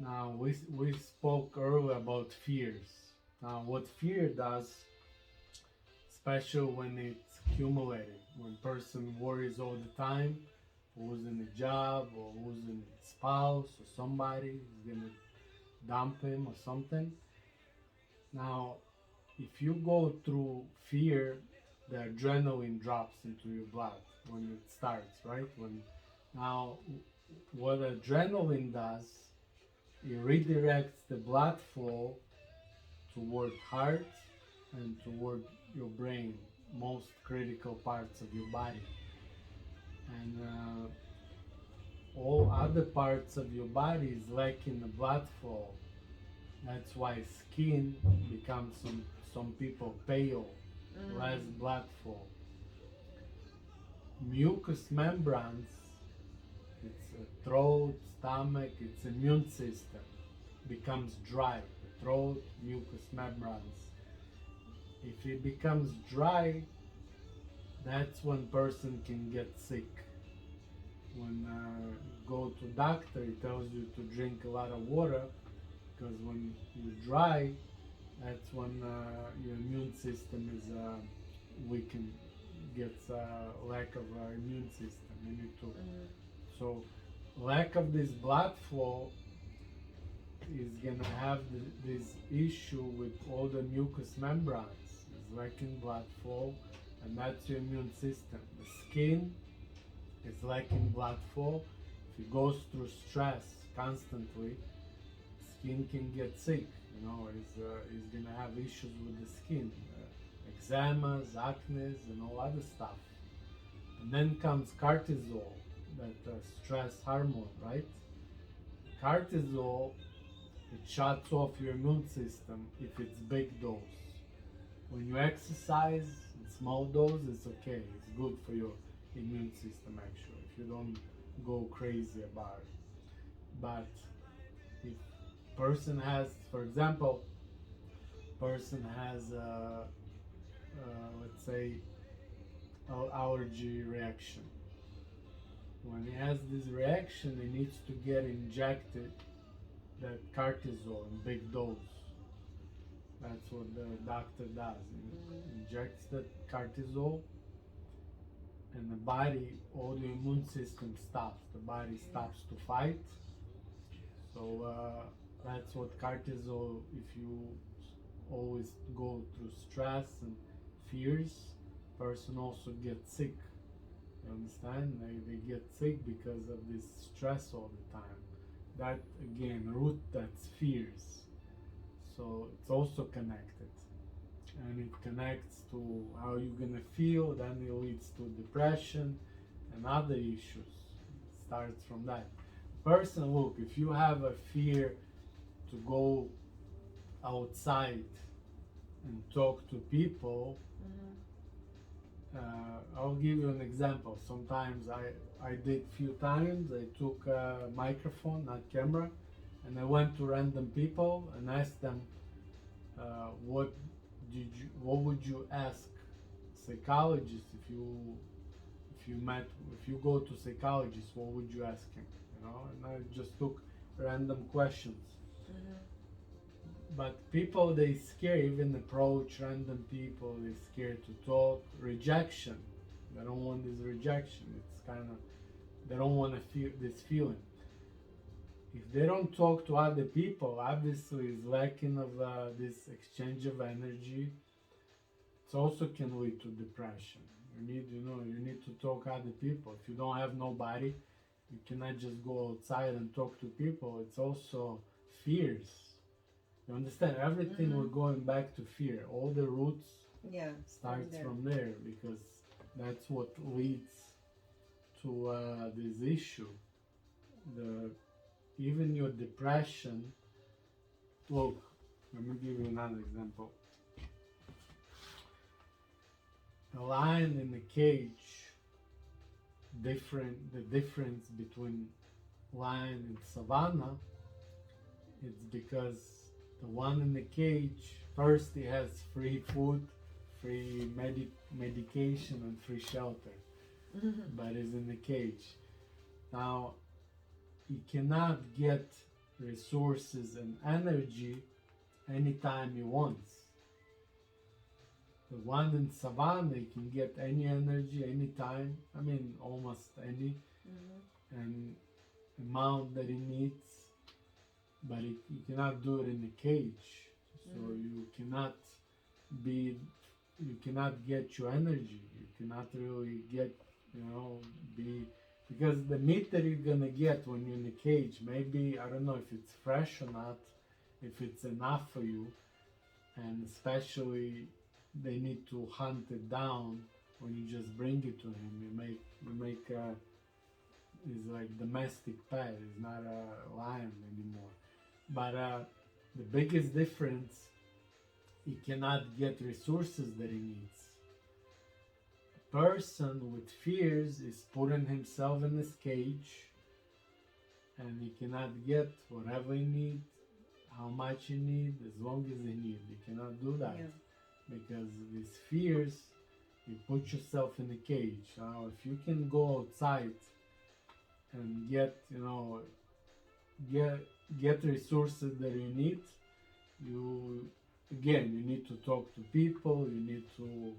Now we spoke earlier about fears. Now what fear does, especially when it's accumulated, when person worries all the time, losing a job or losing a spouse or somebody is gonna dump him or something. Now, if you go through fear, the adrenaline drops into your blood when it starts, right? When now, what adrenaline does, it redirects the blood flow toward heart and toward your brain, most critical parts of your body, and all other parts of your body is lacking the blood flow. That's why skin becomes some people pale, less blood flow. Mucous membranes, it's a throat, stomach, it's immune system becomes dry. The throat, mucous membranes. If it becomes dry, that's when person can get sick. When you go to doctor, he tells you to drink a lot of water because when you're dry, that's when your immune system is weakened, gets lack of immune system. You need to. So lack of this blood flow is gonna have this issue with all the mucous membranes. It's lacking blood flow, and that's your immune system. The skin is lacking blood flow. If it goes through stress constantly, skin can get sick. You know, is gonna have issues with the skin, eczema, acne, and all other stuff. And then comes cortisol, that stress hormone, right? Cortisol, it shuts off your immune system if it's big dose. When you exercise in small dose, it's okay. It's good for your immune system actually, if you don't go crazy about it. But if person has, for example, person has let's say allergy reaction. When he has this reaction, he needs to get injected that cortisol in big dose. That's what the doctor does. He injects that cortisol, and the body, all the immune system stops. The body stops to fight. So that's what cortisol. If you always go through stress and fears, person also gets sick. You understand? They get sick because of this stress all the time. That again, root, that's fears. So it's also connected, and it connects to how you're gonna feel. Then it leads to depression and other issues. It starts from that. Person, look, if you have a fear to go outside and talk to people, I'll give you an example. Sometimes I did few times. I took a microphone, not camera, and I went to random people and asked them, what would you ask psychologist if you go to psychologist, what would you ask him? You know, and I just took random questions. But people, they scare, even approach random people, they scared to talk. Rejection, they don't want this rejection. It's kind of, they don't want to feel this feeling. If they don't talk to other people, obviously it's lacking of this exchange of energy. It also can lead to depression. You need to talk to other people. If you don't have nobody, you cannot just go outside and talk to people. It's also fears. You understand? Everything we're going back to fear. All the roots starts from there, because that's what leads to this issue. Even your depression. Look, let me give you another example. A lion in a cage. The difference between lion and savannah, it's because the one in the cage, first he has free food, free medication, and free shelter, but he's in the cage. Now he cannot get resources and energy anytime he wants. The one in savannah, he can get any energy anytime. I mean, almost any, and amount that he needs, but he cannot do it in a cage. So you cannot get your energy. You cannot really get, because the meat that you're gonna get when you're in a cage, maybe, I don't know if it's fresh or not, if it's enough for you, and especially they need to hunt it down when you just bring it to him. You make is like domestic pet. It's not a lion anymore. But the biggest difference, he cannot get resources that he needs. A person with fears is putting himself in his cage, and he cannot get whatever he needs, how much he needs, as long as he needs. He cannot do that. Because these fears, you put yourself in a cage. Now, if you can go outside and get resources that you need, you need to talk to people. You need to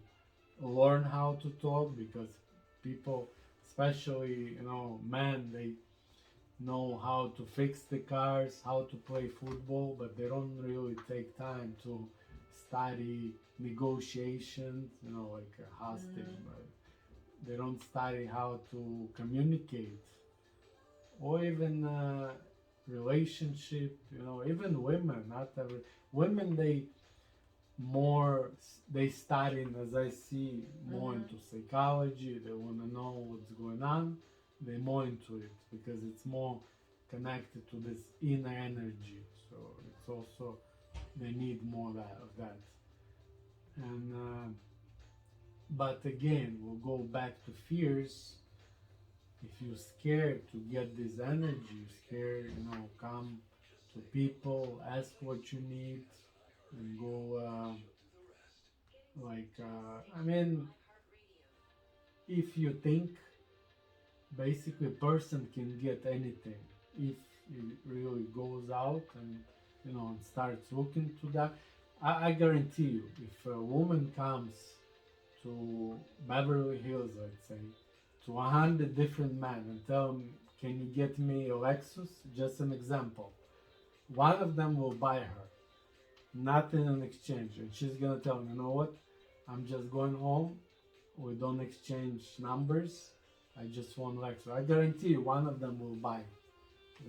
learn how to talk, because people, especially men, they know how to fix the cars, how to play football, but they don't really take time to study negotiations, like a hostage, but they don't study how to communicate, or even relationship, even women, not every women, they studying, as I see, more into psychology. They want to know what's going on. They're more into it because it's more connected to this inner energy. So it's also, they need more of that. And but again, we'll go back to fears. If you're scared to get this energy, scared, come to people, ask what you need, and go if you think, basically a person can get anything if he really goes out and and starts looking to that. I guarantee you, if a woman comes to Beverly Hills, let's say, to 100 different men and tell them, can you get me a Lexus? Just an example. One of them will buy her, nothing in exchange. And she's going to tell him, you know what? I'm just going home. We don't exchange numbers. I just want Lexus. I guarantee you one of them will buy.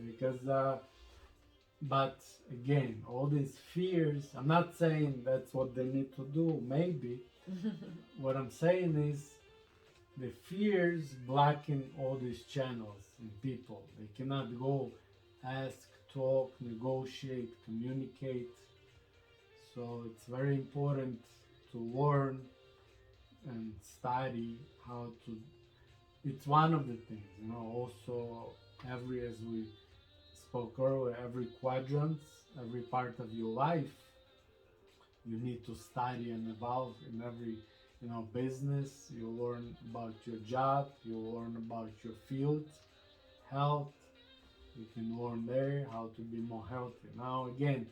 Because, but again, all these fears, I'm not saying that's what they need to do, maybe. What I'm saying is, the fears blocking all these channels in people. They cannot go ask, talk, negotiate, communicate. So it's very important to learn and study how to. It's one of the things, also as we spoke earlier, every quadrant, every part of your life, you need to study and evolve in every business. You learn about your job, you learn about your field, health. You can learn there how to be more healthy. Now again,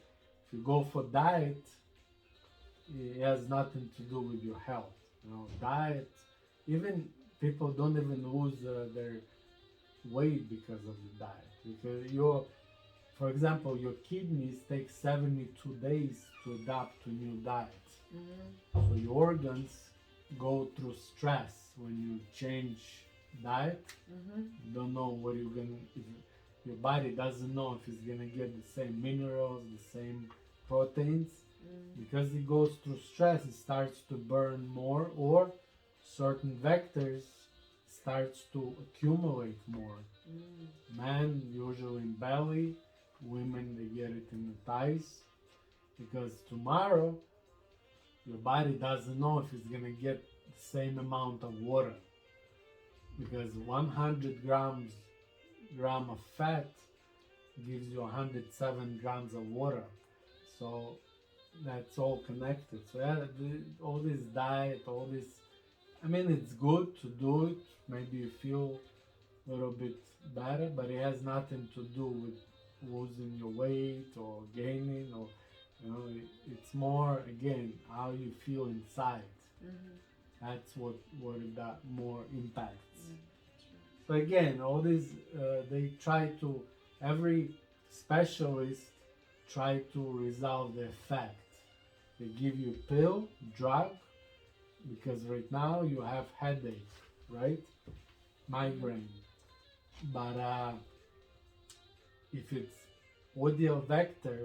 if you go for diet, it has nothing to do with your health. Diet, even people don't even lose their weight because of the diet. Because for example, your kidneys take 72 days to adapt to new diet. So your organs go through stress when you change diet. You don't know what you're gonna. Your body doesn't know if it's gonna get the same minerals, the same proteins. Because it goes through stress, it starts to burn more, or certain vectors starts to accumulate more. Men usually in belly, women they get it in the thighs, because tomorrow your body doesn't know if it's gonna get the same amount of water, because 100 gram of fat gives you 107 grams of water. So that's all connected. So all this diet, all this, it's good to do it. Maybe you feel a little bit better, but it has nothing to do with losing your weight or gaining, or it's more again how you feel inside. That's what that more impacts. So again, all these they try to, every specialist try to resolve the effect. They give you pill, drug, because right now you have headache, right? Migraine. But if it's audio vector,